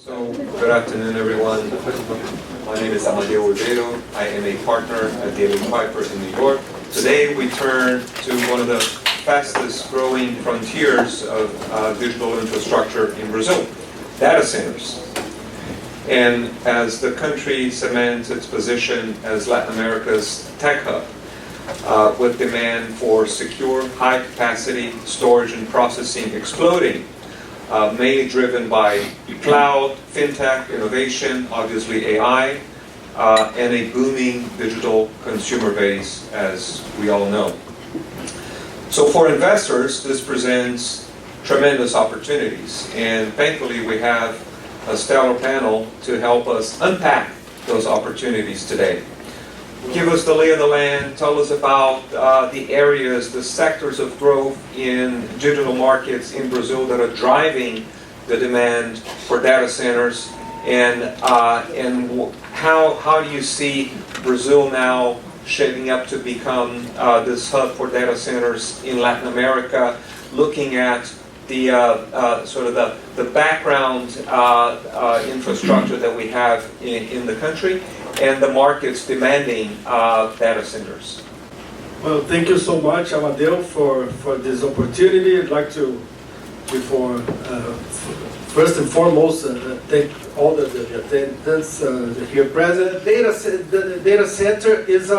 So, good afternoon everyone. My name is Amadeu Ribeiro. I am a partner at DLA Piper in New York. Today we turn to one of the fastest growing frontiers of digital infrastructure in Brazil, data centers. And as the country cements its position as Latin America's tech hub, with demand for secure, high-capacity storage and processing exploding, mainly driven by cloud, fintech, innovation, obviously AI, and a booming digital consumer base, as we all know. So for investors, this presents tremendous opportunities, and thankfully we have a stellar panel to help us unpack those opportunities today. Give us the lay of the land, tell us about the areas, the sectors of growth in digital markets in Brazil that are driving the demand for data centers, and how do you see Brazil now shaping up to become this hub for data centers in Latin America, looking at the sort of the background infrastructure that we have in the country, and the markets demanding data centers. Well, thank you so much, Amadeu, for this opportunity. I'd like to, first and foremost, thank all the attendants here present. The data center is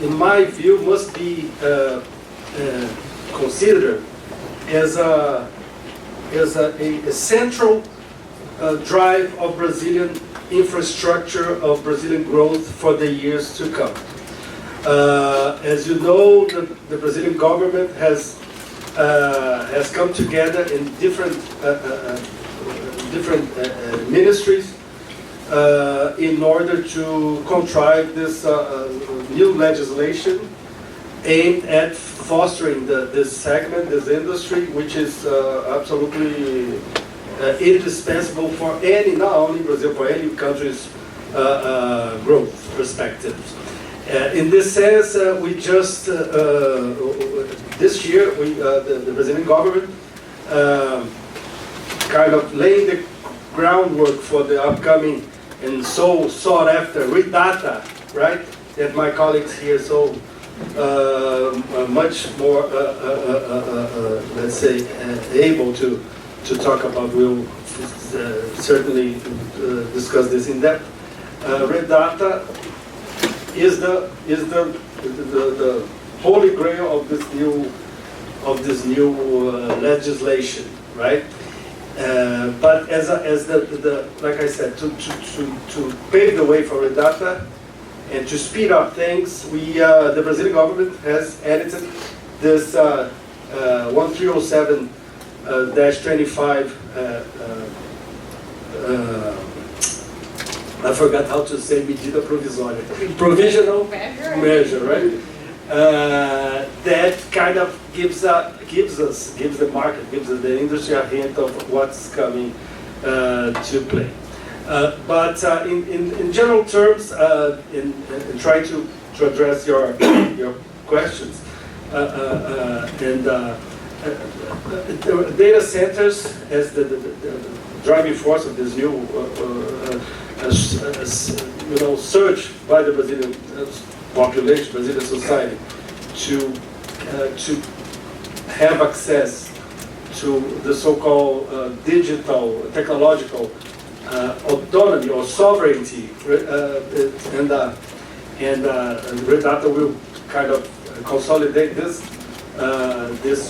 in my view, must be considered as a central drive of Brazilian infrastructure, of Brazilian growth for the years to come. As you know, the Brazilian government has come together in different ministries in order to contrive this new legislation aimed at fostering this segment, this industry, which is absolutely indispensable for any, not only Brazil, for any country's growth perspectives. In this sense, we just, this year, the Brazilian government kind of laid the groundwork for the upcoming and so sought after REDATA, right? That my colleagues here so much more, let's say, able to talk about. We'll certainly discuss this in depth. REDATA is the holy grail of this new legislation, right? But as like I said, to pave the way for REDATA and to speed up things, the Brazilian government has edited this 1307-25. I forgot how to say medida provisória. Provisional measure, right? That kind of gives the market, gives the industry a hint of what's coming to play. But in general terms, in trying to address your questions, data centers as the driving force of this new search by the Brazilian population, Brazilian society, to have access to the so-called digital, technological autonomy or sovereignty, and REDATA will kind of consolidate this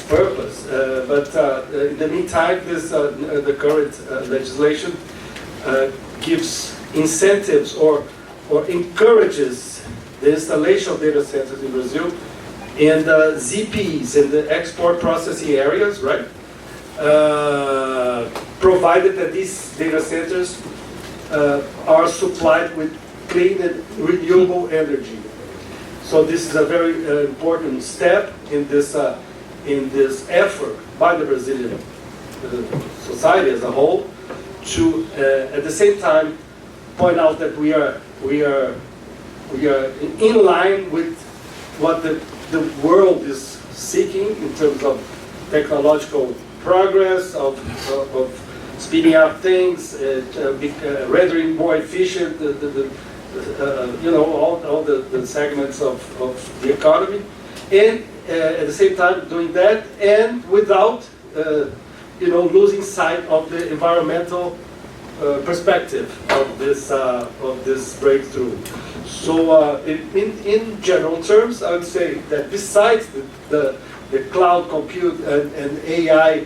purpose. But in the meantime, the current legislation gives incentives or encourages the installation of data centers in Brazil in the ZPs, in the export processing areas, right? Provided that these data centers are supplied with clean and renewable energy. So this is a very important step in this effort by the Brazilian society as a whole to, at the same time, point out that we are in line with what the world is seeking in terms of technological progress, of speeding up things, rendering more efficient all the segments of the economy, and at the same time doing that, and without losing sight of the environmental perspective of this breakthrough. So in general terms, I would say that besides the cloud compute and AI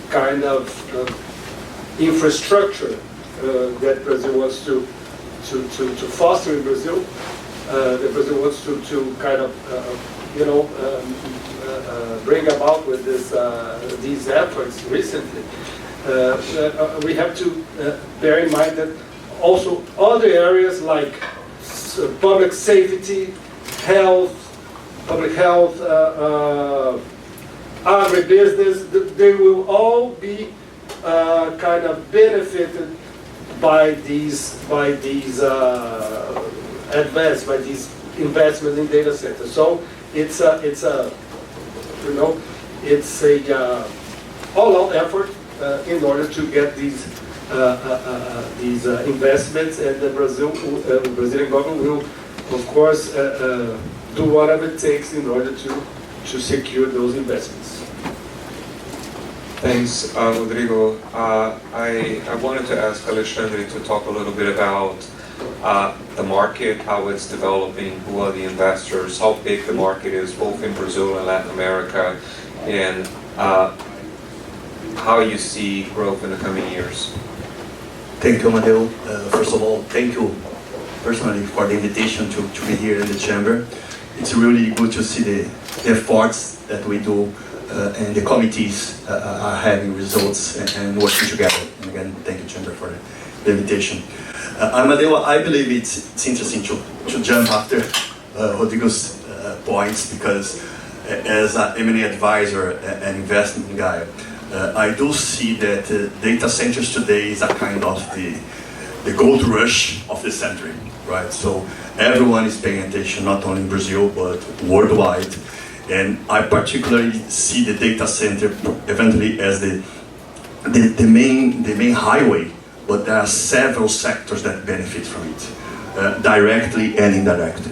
kind of infrastructure that Brazil wants to foster in Brazil, that Brazil wants to kind of bring about with these efforts recently, we have to bear in mind that also other areas like public safety, public health, agribusiness, they will all be kind of benefited by these investments in data centers. So it's a all-out effort in order to get these investments, and the Brazilian government will, of course, do whatever it takes in order to secure those investments. Thanks, Rodrigo. I wanted to ask Alexandre to talk a little bit about the market, how it's developing, who are the investors, how big the market is, both in Brazil and Latin America, and how you see growth in the coming years. Thank you, Amadeu. First of all, thank you personally for the invitation to be here in the chamber. It's really good to see the efforts that we do and the committees are having results and working together. And again, thank you, chamber, for the invitation. Amadeu, I believe it's interesting to jump after Rodrigo's points, because as an M&A advisor and investment guy, I do see that data centers today is a kind of the gold rush of the century, right? So everyone is paying attention, not only in Brazil, but worldwide. And I particularly see the data center eventually as the main highway, but there are several sectors that benefit from it, directly and indirectly.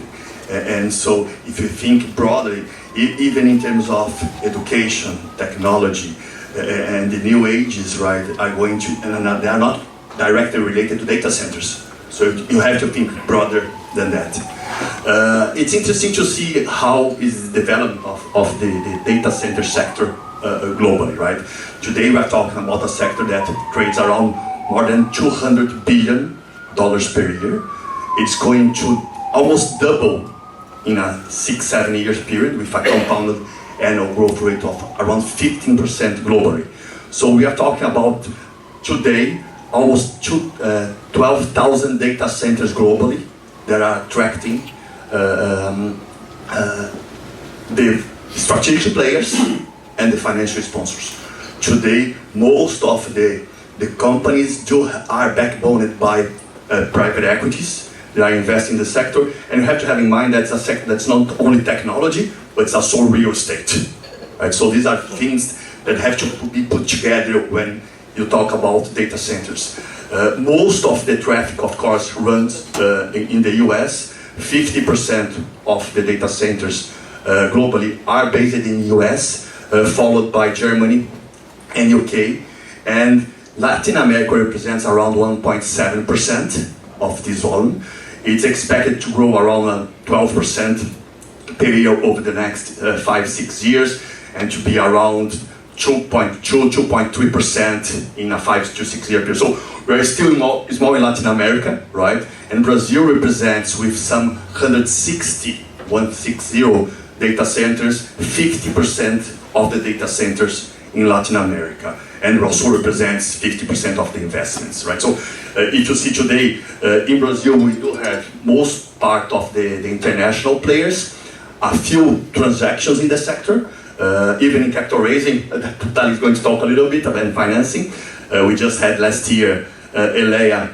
And so if you think broadly, even in terms of education, technology, and the new ages, right, are going to, and they are not directly related to data centers. So you have to think broader than that. It's interesting to see how is the development of the data center sector globally, right? Today we are talking about a sector that trades around more than $200 billion per year. It's going to almost double in a 6-7 years period with a compounded annual growth rate of around 15% globally. So we are talking about today almost 12,000 data centers globally that are attracting the strategic players and the financial sponsors. Today, most of the companies are backboned by private equities that are investing in the sector, and you have to have in mind that it's a sector that's not only technology, but it's also real estate. Right? So these are things that have to be put together when you talk about data centers. Most of the traffic, of course, runs in the US. 50% of the data centers globally are based in the US, followed by Germany and UK. And Latin America represents around 1.7% of this volume. It's expected to grow around 12% per year over the next 5-6 years, and to be around 2.3% in a 5 to 6 year period. So we're still small in Latin America, right? And Brazil represents, with some 160 data centers, 50% of the data centers in Latin America, and also represents 50% of the investments, right? So if you see today, in Brazil, we do have most part of the international players, a few transactions in the sector, even in capital raising. Natalia is going to talk a little bit about financing. We just had last year DLA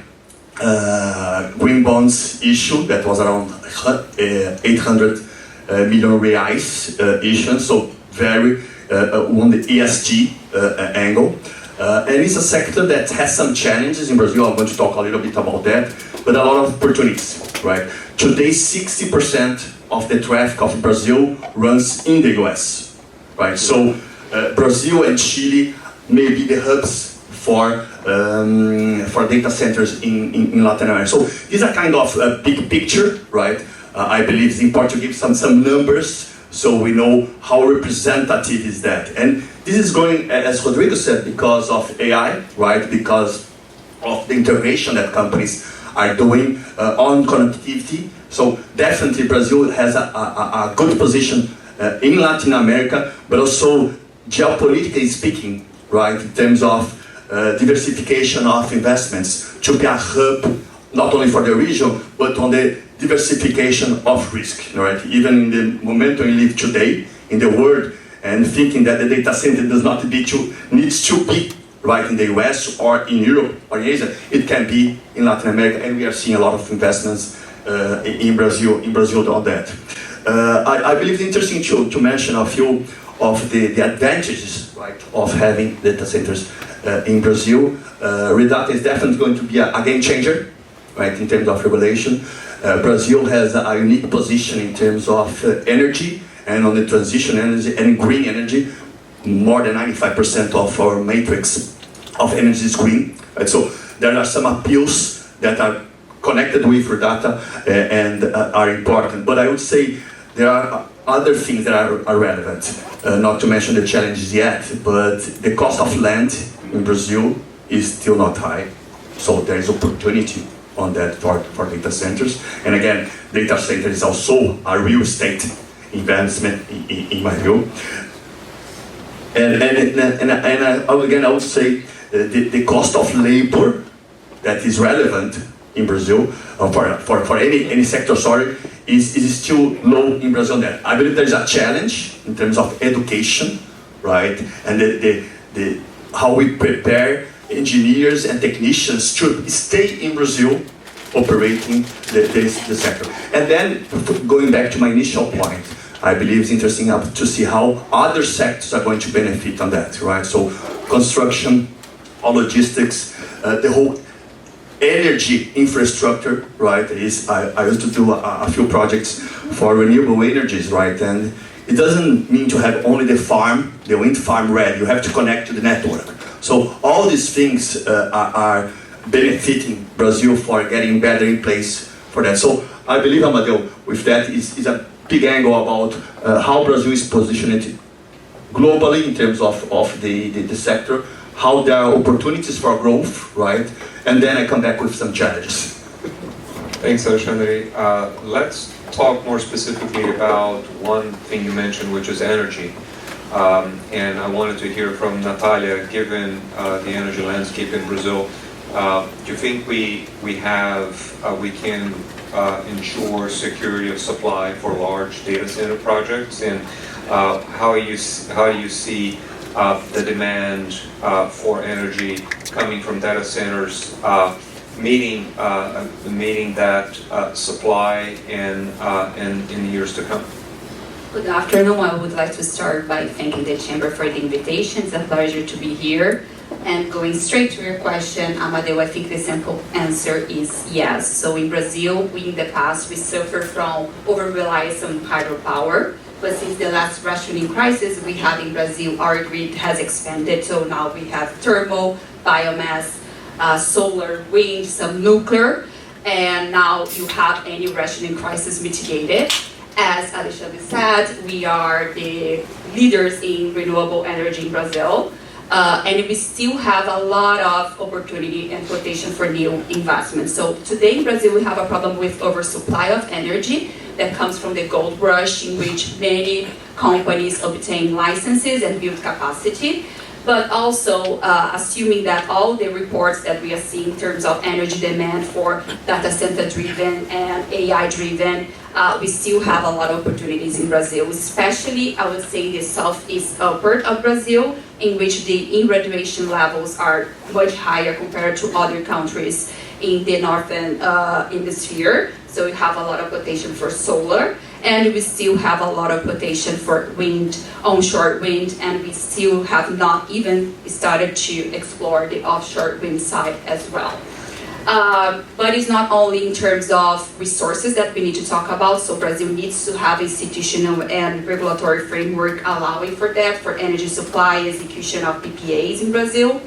green bonds issue that was around 800 million reais issuance, so very on the ESG angle. And it's a sector that has some challenges in Brazil. I'm going to talk a little bit about that, but a lot of opportunities, right? Today, 60% of the traffic of Brazil runs in the US, right? So Brazil and Chile may be the hubs for data centers in Latin America. So these are kind of a big picture, right? I believe it's important to give some numbers so we know how representative is that. And this is going, as Rodrigo said, because of AI, right? Because of the integration that companies are doing on connectivity. So definitely Brazil has a good position in Latin America, but also geopolitically speaking, right? In terms of diversification of investments to be a hub, not only for the region, but on the diversification of risk, right? Even in the momentum we live today in the world, and thinking that the data center needs to be right in the US or in Europe or in Asia, it can be in Latin America, and we are seeing a lot of investments in Brazil on that. I believe it's interesting to mention a few of the advantages, right, of having data centers in Brazil. Redata is definitely going to be a game changer, right, in terms of regulation. Brazil has a unique position in terms of energy and on the transition energy and green energy. More than 95% of our matrix of energy is green. Right? So there are some appeals that are connected with Redata and are important. But I would say there are other things that are relevant, not to mention the challenges yet, but the cost of land in Brazil is still not high. So there is opportunity on that for data centers. And again, data center is also a real estate investment in my view. And again, I would say the cost of labor that is relevant in Brazil, for any sector, is still low in Brazil. That I believe there is a challenge in terms of education, right? And the how we prepare engineers and technicians to stay in Brazil operating the sector. And then going back to my initial point, I believe it's interesting to see how other sectors are going to benefit on that, right? So construction, or logistics, the whole energy infrastructure, right? I used to do a few projects for renewable energies, right? And it doesn't mean to have only the wind farm ready. You have to connect to the network. So all these things are benefiting Brazil for getting better in place for that. So I believe, Amadeu, with that is a big angle about how Brazil is positioned globally in terms of the sector, how there are opportunities for growth, right? And then I come back with some challenges. Thanks, Alexandre. Let's talk more specifically about one thing you mentioned, which is energy. And I wanted to hear from Natalia, given the energy landscape in Brazil, do you think we can ensure security of supply for large data center projects? And how do you see the demand for energy coming from data centers meeting that supply in years to come? Good afternoon. I would like to start by thanking the Chamber for the invitation. It's a pleasure to be here. And going straight to your question, Amadeu, I think the simple answer is yes. So in Brazil, in the past, we suffered from over-reliance on hydropower. But since the last rationing crisis we had in Brazil, our grid has expanded. So now we have thermal, biomass, solar, wind, some nuclear. And now you have any rationing crisis mitigated. As Alexandre said, we are the leaders in renewable energy in Brazil. And we still have a lot of opportunity and potential for new investments. So today in Brazil, we have a problem with oversupply of energy that comes from the gold rush, in which many companies obtain licenses and build capacity. But also assuming that all the reports that we are seeing in terms of energy demand for data center driven and AI driven, we still have a lot of opportunities in Brazil, especially I would say the southeast part of Brazil, in which the irradiation levels are much higher compared to other countries in the northern hemisphere. So we have a lot of potential for solar. And we still have a lot of potential for wind, onshore wind, and we still have not even started to explore the offshore wind side as well. But it's not only in terms of resources that we need to talk about. So Brazil needs to have institutional and regulatory framework allowing for that, for energy supply, execution of PPAs in Brazil.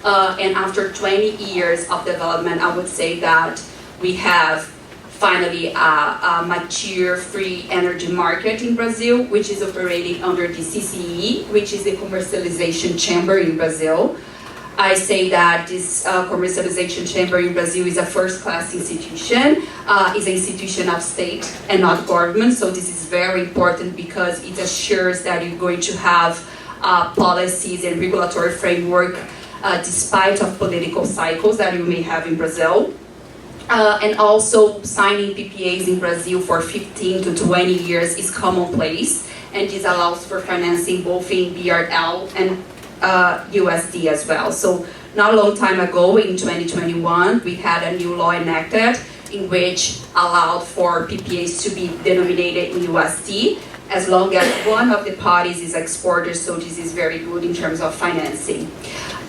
And after 20 years of development, I would say that we have finally a mature free energy market in Brazil, which is operating under the CCE, which is the commercialization chamber in Brazil. I say that this commercialization chamber in Brazil is a first-class institution. It's an institution of state and not government, so this is very important because it assures that you're going to have policies and regulatory framework despite of political cycles that you may have in Brazil. And also signing PPAs in Brazil for 15 to 20 years is commonplace, and this allows for financing both in BRL and USD as well. So not a long time ago, in 2021, we had a new law enacted in which allowed for PPAs to be denominated in USD as long as one of the parties is exporter, so this is very good in terms of financing.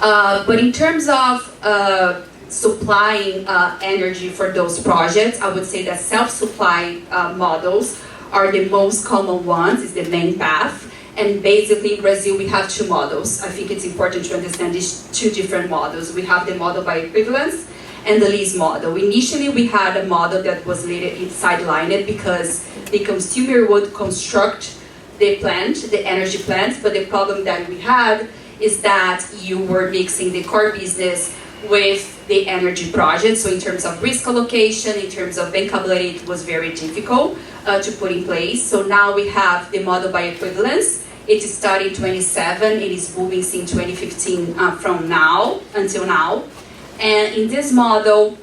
But in terms of supplying energy for those projects, I would say that self-supply models are the most common ones, is the main path. And basically in Brazil we have two models. I think it's important to understand these two different models. We have the model by equivalence and the lease model. Initially we had a model that was later sidelined because the consumer would construct the plant, the energy plant, but the problem that we had is that you were mixing the core business with the energy project. So in terms of risk allocation, in terms of bankability, it was very difficult to put in place. So now we have the model by equivalence. It started in 2007, it is moving since 2015 from now until now. And in this model,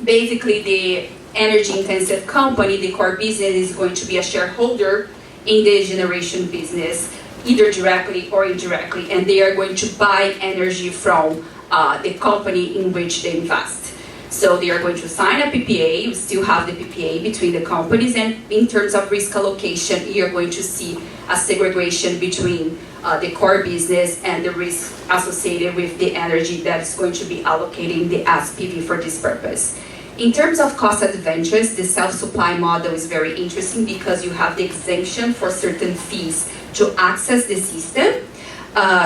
basically the energy intensive company, the core business, is going to be a shareholder in the generation business, either directly or indirectly, and they are going to buy energy from the company in which they invest. So they are going to sign a PPA, you still have the PPA between the companies, and in terms of risk allocation, you're going to see a segregation between the core business and the risk associated with the energy that is going to be allocating the SPV for this purpose. In terms of cost advantage, the self-supply model is very interesting because you have the exemption for certain fees to access the system.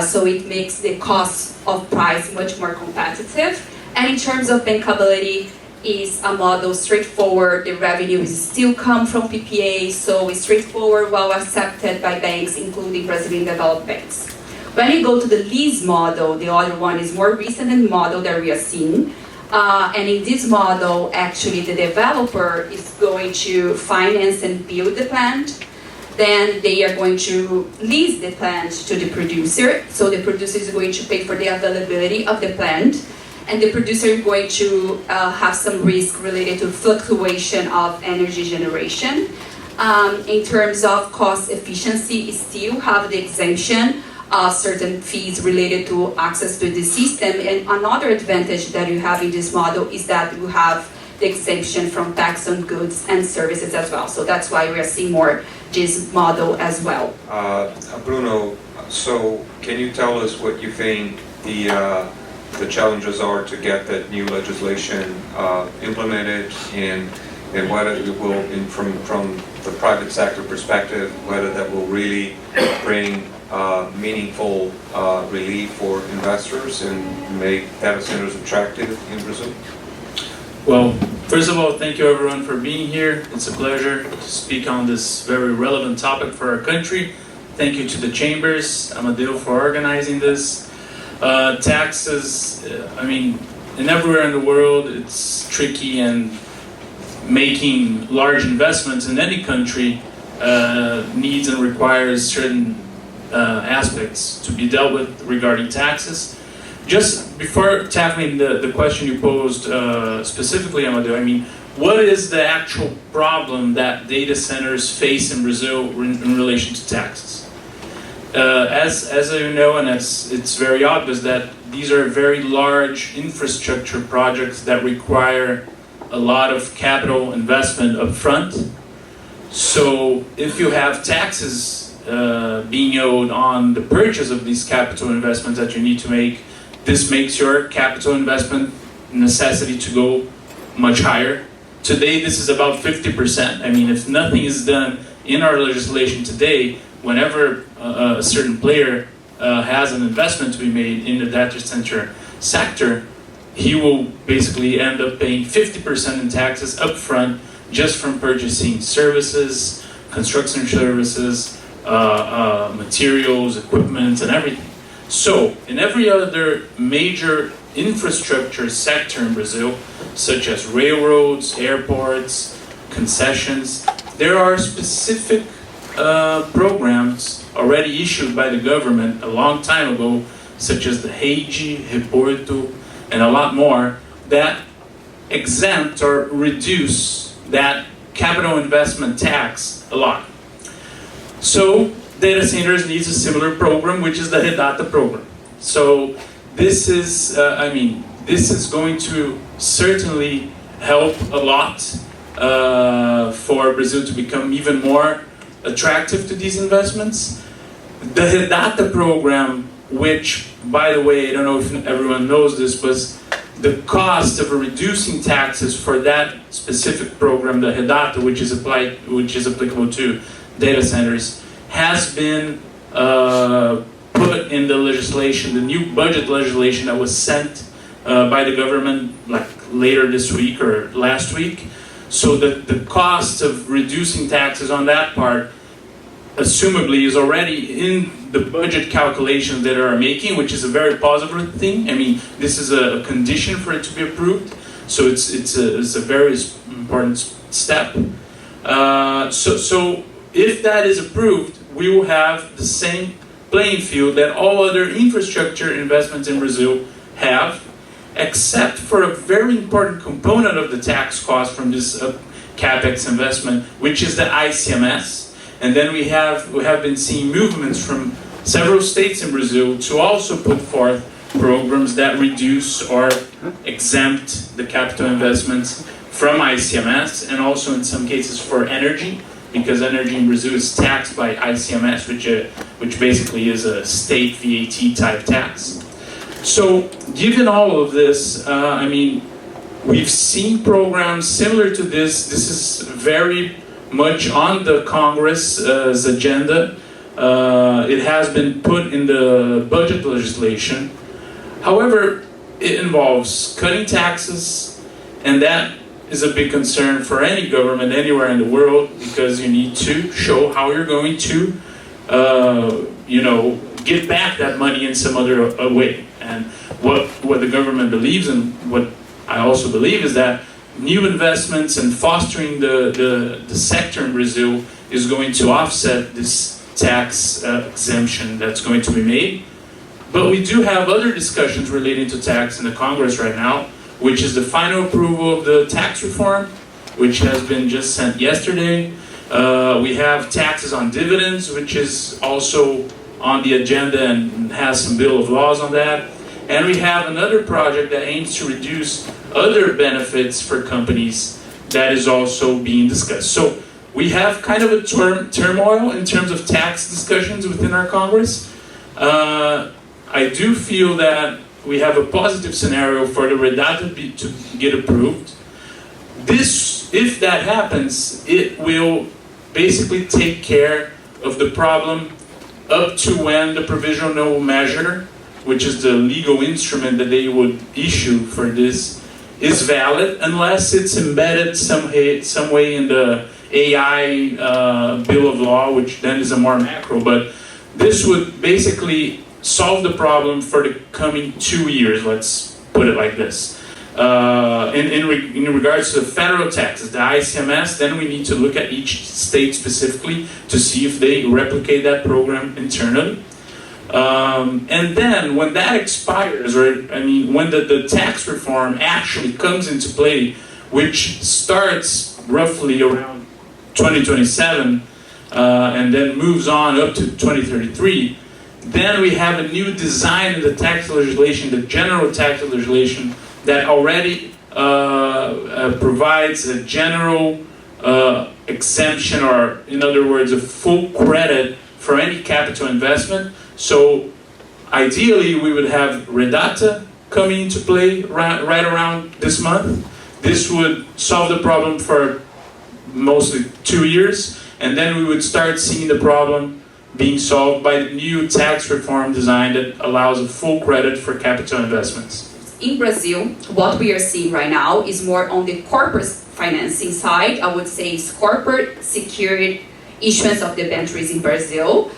So it makes the cost of price much more competitive. And in terms of bankability, is a model straightforward. The revenue is still come from PPA, so it's straightforward, well accepted by banks, including Brazilian developed banks. When you go to the lease model, the other one is more recent and model that we are seeing. And in this model, actually the developer is going to finance and build the plant. Then they are going to lease the plant to the producer. So the producer is going to pay for the availability of the plant. And the producer is going to have some risk related to fluctuation of energy generation. In terms of cost efficiency, you still have the exemption of certain fees related to access to the system. And another advantage that you have in this model is that you have the exemption from tax on goods and services as well. So that's why we are seeing more this model as well. Bruno, so can you tell us what you think the challenges are to get that new legislation implemented, and whether it will, from the private sector perspective, whether that will really bring meaningful relief for investors and make data centers attractive in Brazil? Well, first of all, thank you everyone for being here. It's a pleasure to speak on this very relevant topic for our country. Thank you to the chambers, Amadeu, for organizing this. Taxes, I mean, and everywhere in the world, it's tricky, and making large investments in any country needs and requires certain aspects to be dealt with regarding taxes. Just before tackling the question you posed specifically, Amadeu, I mean, what is the actual problem that data centers face in Brazil in relation to taxes? As you know, and it's very obvious that these are very large infrastructure projects that require a lot of capital investment up front. So if you have taxes being owed on the purchase of these capital investments that you need to make, this makes your capital investment necessity to go much higher. Today, this is about 50%. I mean, if nothing is done in our legislation today, whenever a certain player has an investment to be made in the data center sector, he will basically end up paying 50% in taxes upfront just from purchasing services, construction services, materials, equipment, and everything. So, in every other major infrastructure sector in Brazil, such as railroads, airports, concessions, there are specific programs already issued by the government a long time ago, such as the REIGE, Ribeiro, and a lot more, that exempt or reduce that capital investment tax a lot. So data centers needs a similar program, which is the REDATA program. So this is, this is going to certainly help a lot for Brazil to become even more attractive to these investments. The REDATA program, which, by the way, I don't know if everyone knows this, but the cost of reducing taxes for that specific program, the REDATA, which is applicable to data centers, has been put in the legislation, the new budget legislation that was sent by the government like later this week or last week. So the cost of reducing taxes on that part, assumably, is already in the budget calculations that are making, which is a very positive thing. I mean, this is a condition for it to be approved, so it's a very important step. So if that is approved, we will have the same playing field that all other infrastructure investments in Brazil have, except for a very important component of the tax cost from this capex investment, which is the ICMS. And then we have been seeing movements from several states in Brazil to also put forth programs that reduce or exempt the capital investments from ICMS, and also in some cases for energy, because energy in Brazil is taxed by ICMS, which basically is a state VAT type tax. So given all of this, we've seen programs similar to this. This is very much on the Congress's agenda. It has been put in the budget legislation. However, it involves cutting taxes, and that is a big concern for any government anywhere in the world, because you need to show how you're going to, get back that money in some other way. And what the government believes, and what I also believe, is that new investments and fostering the sector in Brazil is going to offset this tax exemption that's going to be made. But we do have other discussions relating to tax in the Congress right now, which is the final approval of the tax reform, which has been just sent yesterday. We have taxes on dividends, which is also on the agenda and has some bill of laws on that. And we have another project that aims to reduce other benefits for companies that is also being discussed. So we have kind of a turmoil in terms of tax discussions within our Congress. I do feel that we have a positive scenario for the REDATA to get approved. This, if that happens, it will basically take care of the problem up to when the provisional measure, which is the legal instrument that they would issue for this, is valid, unless it's embedded some way in the AI bill of law, which then is a more macro. But this would basically solve the problem for the coming 2 years, let's put it like this. In regards to the federal taxes, the ICMS, then we need to look at each state specifically to see if they replicate that program internally. And then when that expires, when the tax reform actually comes into play, which starts roughly around 2027 and then moves on up to 2033, then we have a new design in the tax legislation, the general tax legislation, that already provides a general exemption, or in other words, a full credit for any capital investment. So ideally, we would have Redata coming into play right around this month. This would solve the problem for mostly 2 years, and then we would start seeing the problem being solved by the new tax reform design that allows a full credit for capital investments. In Brazil, what we are seeing right now is more on the corporate financing side. I would say it's corporate secured issuance of debentures in Brazil.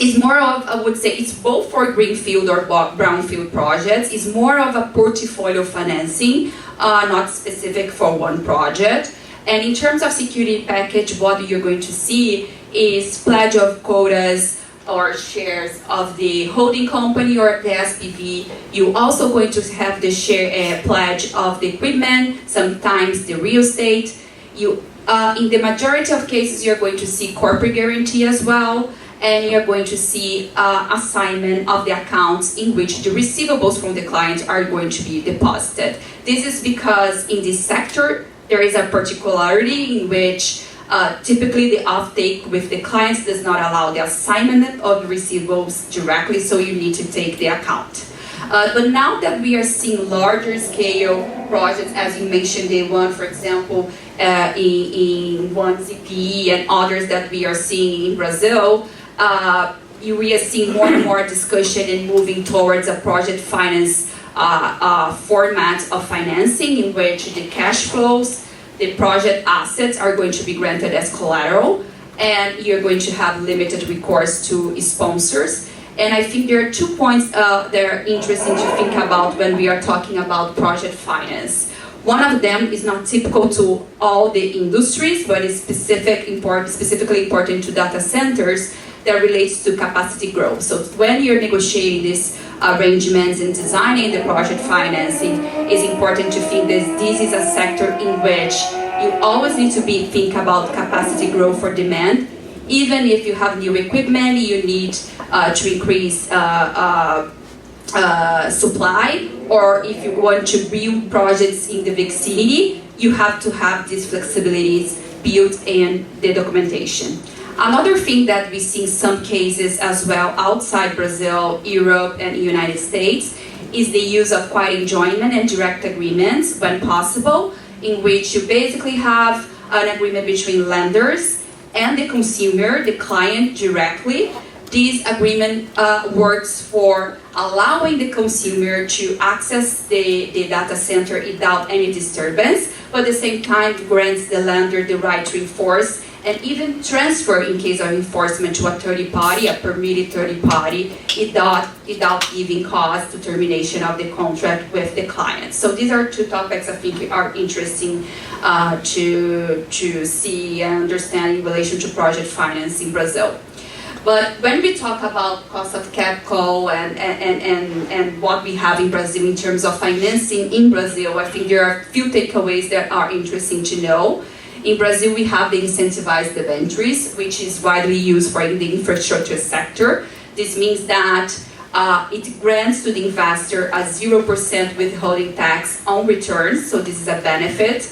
It's more of, I would say, it's both for greenfield or brownfield projects. It's more of a portfolio financing, not specific for one project. And in terms of security package, what you're going to see is pledge of quotas or shares of the holding company or the SPV. You're also going to have the share pledge of the equipment, sometimes the real estate. In the majority of cases, you're going to see corporate guarantee as well, and you're going to see assignment of the accounts in which the receivables from the client are going to be deposited. This is because in this sector, there is a particularity in which typically the offtake with the clients does not allow the assignment of the receivables directly, so you need to take the account. But now that we are seeing larger scale projects, as you mentioned, the one, for example, in one CPE and others that we are seeing in Brazil, we are seeing more and more discussion and moving towards a project finance format of financing in which the cash flows, the project assets are going to be granted as collateral, and you're going to have limited recourse to sponsors. And I think there are 2 points that are interesting to think about when we are talking about project finance. One of them is not typical to all the industries, but is specifically important to data centers, that relates to capacity growth. So when you're negotiating these arrangements and designing the project financing, it's important to think that this is a sector in which you always need to think about capacity growth for demand. Even if you have new equipment, you need to increase supply, or if you want to build projects in the vicinity, you have to have these flexibilities built in the documentation. Another thing that we see in some cases as well outside Brazil, Europe, and the United States is the use of quiet enjoyment and direct agreements when possible, in which you basically have an agreement between lenders and the consumer, the client directly. This agreement works for allowing the consumer to access the data center without any disturbance, but at the same time grants the lender the right to enforce and even transfer in case of enforcement to a third party, a permitted third party, without giving cause to termination of the contract with the client. So these are 2 topics I think are interesting to see and understand in relation to project finance in Brazil. But when we talk about cost of capital and what we have in Brazil in terms of financing in Brazil, I think there are a few takeaways that are interesting to know. In Brazil, we have the incentivized debentures, which is widely used for the infrastructure sector. This means that it grants to the investor a 0% withholding tax on returns, so this is a benefit.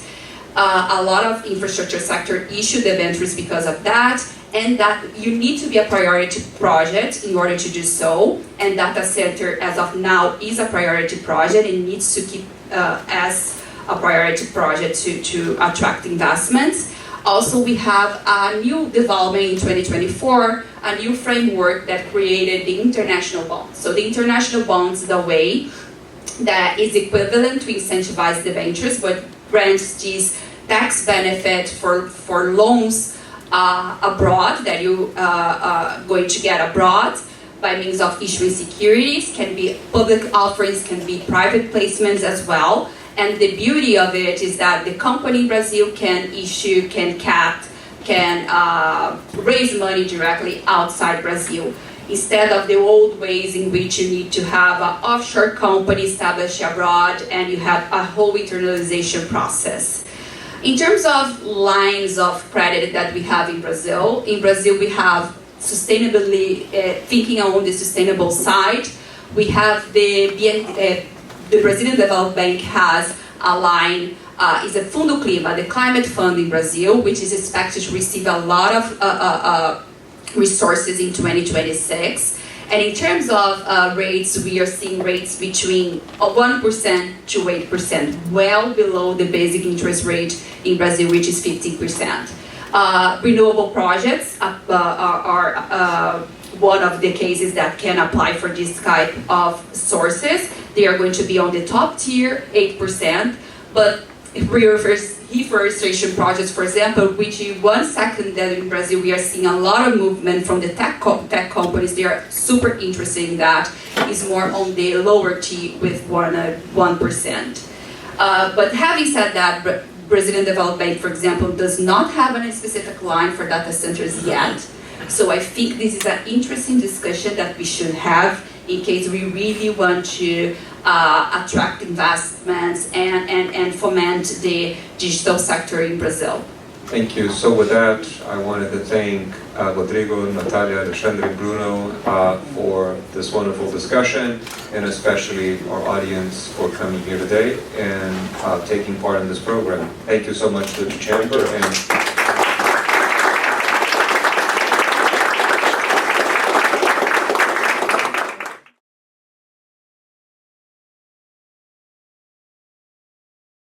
A lot of infrastructure sector issue debentures because of that, and that you need to be a priority project in order to do so. And data center, as of now, is a priority project and needs to keep as a priority project to attract investments. Also, we have a new development in 2024, a new framework that created the international bonds. So the international bonds is a way that is equivalent to incentivized debentures, but grants this tax benefit for loans abroad that you are going to get abroad by means of issuing securities. Can be public offerings, can be private placements as well. And the beauty of it is that the company in Brazil can issue, can raise money directly outside Brazil, instead of the old ways in which you need to have an offshore company established abroad and you have a whole internalization process. In terms of lines of credit that we have in Brazil we have sustainably, thinking on the sustainable side, we have the Brazilian Development Bank has line is a Fundo Clima, the climate fund in Brazil, which is expected to receive a lot of resources in 2026. And in terms of rates, we are seeing rates between 1% to 8%, well below the basic interest rate in Brazil, which is 15%. Renewable projects are one of the cases that can apply for this type of sources. They are going to be on the top tier, 8%, but reforestation projects, for example, which in one second that in Brazil we are seeing a lot of movement from the tech companies. They are super interested in that. Is more on the lower tier with 1%. But having said that, Brazilian Development Bank, for example, does not have any specific line for data centers yet. So I think this is an interesting discussion that we should have in case we really want to attract investments and foment the digital sector in Brazil. Thank you. So with that, I wanted to thank Rodrigo, Natalia, Alexandre, Bruno for this wonderful discussion, and especially our audience for coming here today and taking part in this program. Thank you so much to the Chamber and